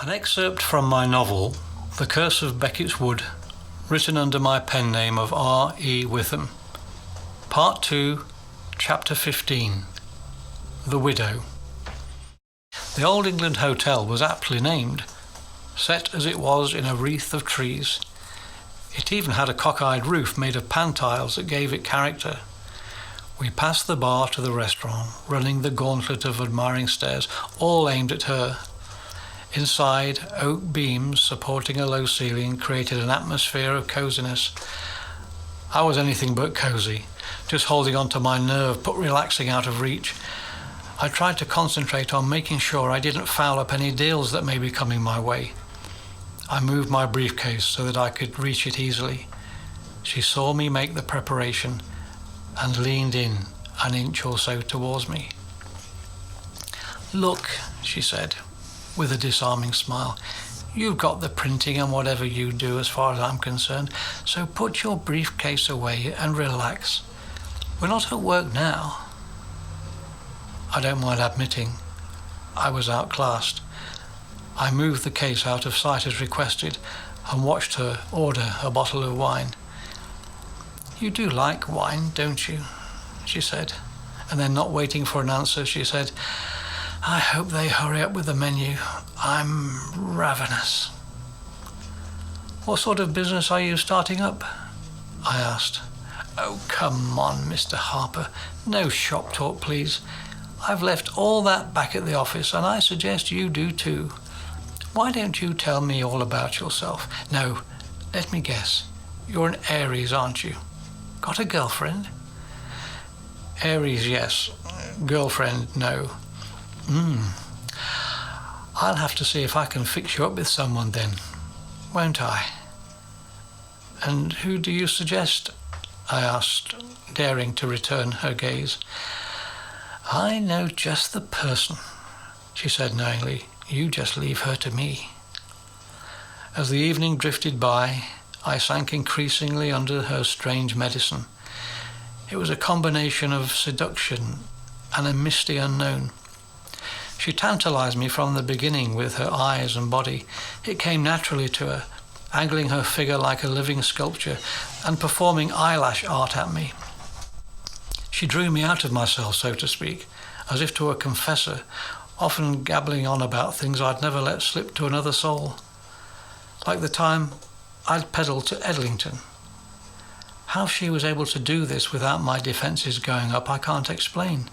An excerpt from my novel, The Curse of Beckett's Wood, written under my pen name of R. E. Witham. Part 2, Chapter 15, The Widow. The Old England Hotel was aptly named, set as it was in a wreath of trees. It even had a cockeyed roof made of pan tiles that gave it character. We passed the bar to the restaurant, running the gauntlet of admiring stares, all aimed at her. Inside, oak beams supporting a low ceiling created an atmosphere of coziness. I was anything but cozy, just holding on to my nerve but relaxing out of reach. I tried to concentrate on making sure I didn't foul up any deals that may be coming my way. I moved my briefcase so that I could reach it easily. She saw me make the preparation and leaned in an inch or so towards me. "Look," she said, with a disarming smile, "you've got the printing and whatever you do as far as I'm concerned, so put your briefcase away and relax. We're not at work now." I don't mind admitting, I was outclassed. I moved the case out of sight as requested and watched her order a bottle of wine. "You do like wine, don't you?" she said, and then, not waiting for an answer, she said, "I hope they hurry up with the menu. I'm ravenous." "What sort of business are you starting up?" I asked. "Oh, come on, Mr. Harper. No shop talk, please. I've left all that back at the office, and I suggest you do too. Why don't you tell me all about yourself? No, let me guess. You're an Aries, aren't you? Got a girlfriend?" "Aries, yes. Girlfriend, no." "I'll have to see if I can fix you up with someone then, won't I?" "And who do you suggest?" I asked, daring to return her gaze. "I know just the person," she said knowingly. "You just leave her to me." As the evening drifted by, I sank increasingly under her strange medicine. It was a combination of seduction and a misty unknown. She tantalized me from the beginning with her eyes and body. It came naturally to her, angling her figure like a living sculpture and performing eyelash art at me. She drew me out of myself, so to speak, as if to a confessor, often gabbling on about things I'd never let slip to another soul. Like the time I'd pedalled to Edlington. How she was able to do this without my defences going up, I can't explain.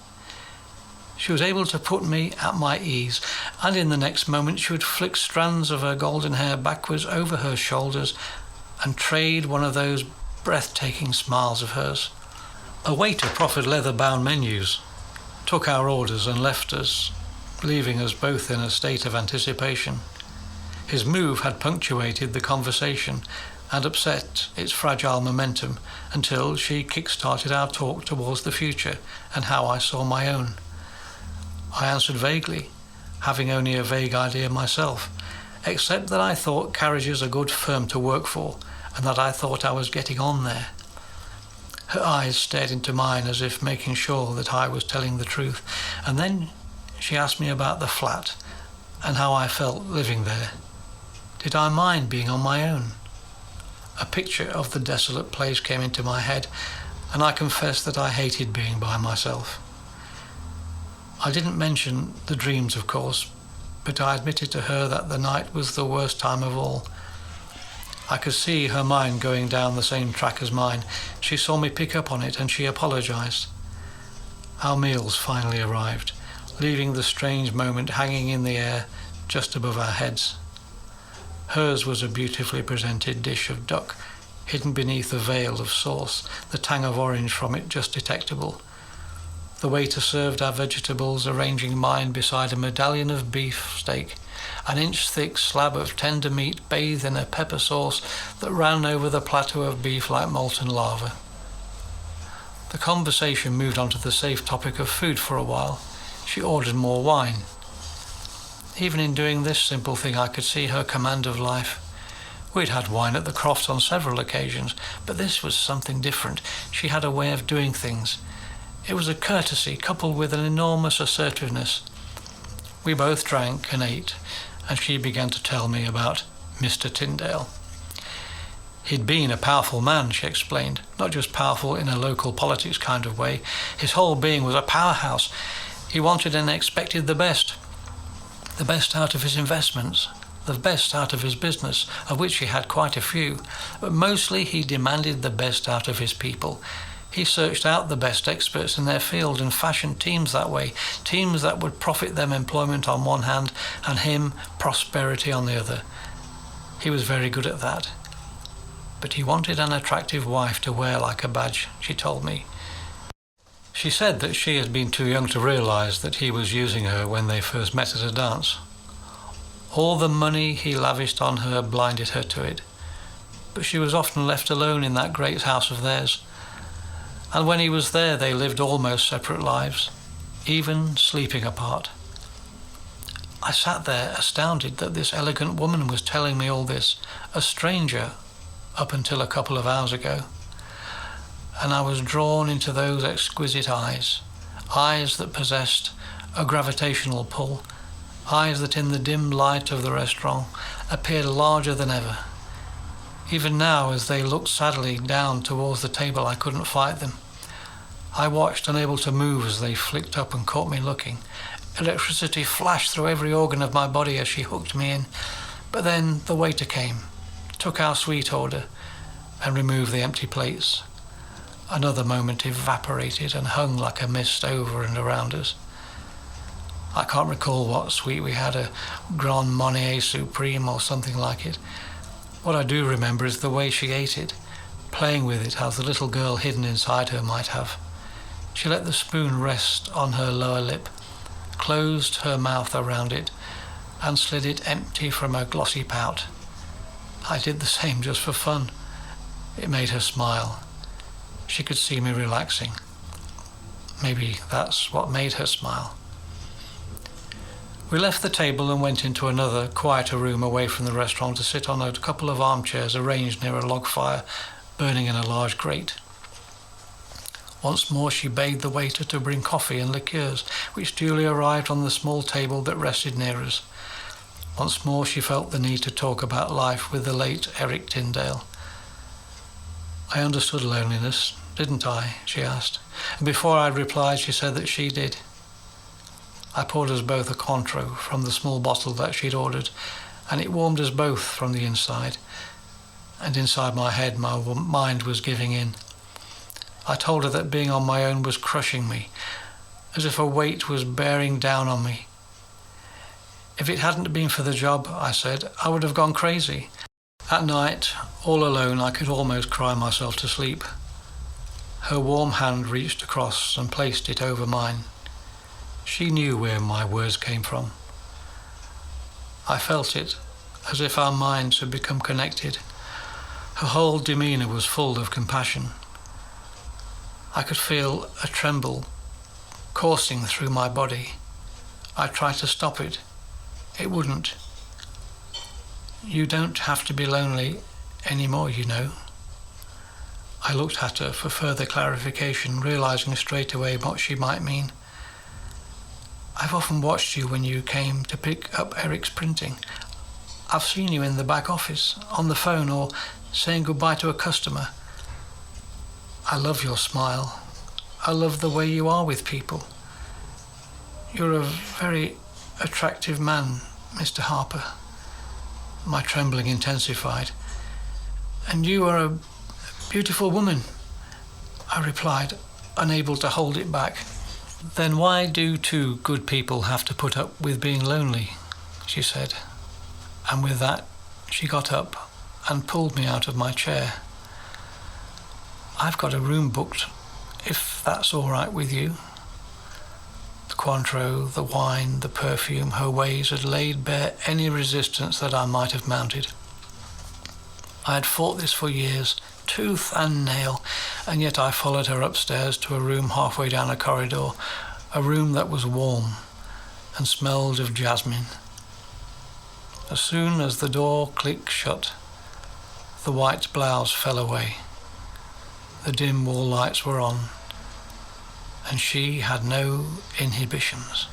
She was able to put me at my ease, and in the next moment she would flick strands of her golden hair backwards over her shoulders and trade one of those breathtaking smiles of hers. A waiter proffered leather-bound menus, took our orders and left us, leaving us both in a state of anticipation. His move had punctuated the conversation and upset its fragile momentum until she kick-started our talk towards the future and how I saw my own. I answered vaguely, having only a vague idea myself, except that I thought Carriage's a good firm to work for and that I thought I was getting on there. Her eyes stared into mine as if making sure that I was telling the truth, and then she asked me about the flat and how I felt living there. Did I mind being on my own? A picture of the desolate place came into my head, and I confessed that I hated being by myself. I didn't mention the dreams, of course, but I admitted to her that the night was the worst time of all. I could see her mind going down the same track as mine. She saw me pick up on it, and she apologized. Our meals finally arrived, leaving the strange moment hanging in the air just above our heads. Hers was a beautifully presented dish of duck, hidden beneath a veil of sauce, the tang of orange from it just detectable. The waiter served our vegetables, arranging mine beside a medallion of beef steak, an inch-thick slab of tender meat bathed in a pepper sauce that ran over the plateau of beef like molten lava. The conversation moved on to the safe topic of food for a while. She ordered more wine. Even in doing this simple thing, I could see her command of life. We'd had wine at the Crofts on several occasions, but this was something different. She had a way of doing things. It was a courtesy coupled with an enormous assertiveness. We both drank and ate, and she began to tell me about Mr. Tyndale. He'd been a powerful man, she explained, not just powerful in a local politics kind of way. His whole being was a powerhouse. He wanted and expected the best out of his investments, the best out of his business, of which he had quite a few, but mostly he demanded the best out of his people. He searched out the best experts in their field and fashioned teams that way, teams that would profit them employment on one hand and him prosperity on the other. He was very good at that. But he wanted an attractive wife to wear like a badge, she told me. She said that she had been too young to realise that he was using her when they first met at a dance. All the money he lavished on her blinded her to it, but she was often left alone in that great house of theirs. And when he was there, they lived almost separate lives, even sleeping apart. I sat there astounded that this elegant woman was telling me all this, a stranger up until a couple of hours ago. And I was drawn into those exquisite eyes that possessed a gravitational pull, eyes that in the dim light of the restaurant appeared larger than ever. Even now, as they looked sadly down towards the table, I couldn't fight them. I watched, unable to move as they flicked up and caught me looking. Electricity flashed through every organ of my body as she hooked me in. But then the waiter came, took our sweet order, and removed the empty plates. Another moment evaporated and hung like a mist over and around us. I can't recall what sweet we had, a Grand Marnier Supreme or something like it. What I do remember is the way she ate it, playing with it as the little girl hidden inside her might have. She let the spoon rest on her lower lip, closed her mouth around it, and slid it empty from her glossy pout. I did the same just for fun. It made her smile. She could see me relaxing. Maybe that's what made her smile. We left the table and went into another, quieter room away from the restaurant to sit on a couple of armchairs arranged near a log fire burning in a large grate. Once more she begged the waiter to bring coffee and liqueurs, which duly arrived on the small table that rested near us. Once more she felt the need to talk about life with the late Eric Tyndale. I understood loneliness, didn't I? She asked. And before I replied, she said that she did. I poured us both a Cointreau from the small bottle that she'd ordered, and it warmed us both from the inside. And inside my head, my mind was giving in. I told her that being on my own was crushing me, as if a weight was bearing down on me. If it hadn't been for the job, I said, I would have gone crazy. At night, all alone, I could almost cry myself to sleep. Her warm hand reached across and placed it over mine. She knew where my words came from. I felt it, as if our minds had become connected. Her whole demeanour was full of compassion. I could feel a tremble coursing through my body. I tried to stop it. It wouldn't. You don't have to be lonely anymore, you know. I looked at her for further clarification, realising straight away what she might mean. I've often watched you when you came to pick up Eric's printing. I've seen you in the back office, on the phone, or saying goodbye to a customer. I love your smile. I love the way you are with people. You're a very attractive man, Mr. Harper. My trembling intensified. And you are a beautiful woman, I replied, unable to hold it back. Then why do two good people have to put up with being lonely? She said. And with that, she got up and pulled me out of my chair. I've got a room booked, if that's all right with you. The Cointreau, the wine, the perfume, her ways had laid bare any resistance that I might have mounted. I had fought this for years, tooth and nail, and yet I followed her upstairs to a room halfway down a corridor, a room that was warm and smelled of jasmine. As soon as the door clicked shut, the white blouse fell away. The dim wall lights were on, and she had no inhibitions.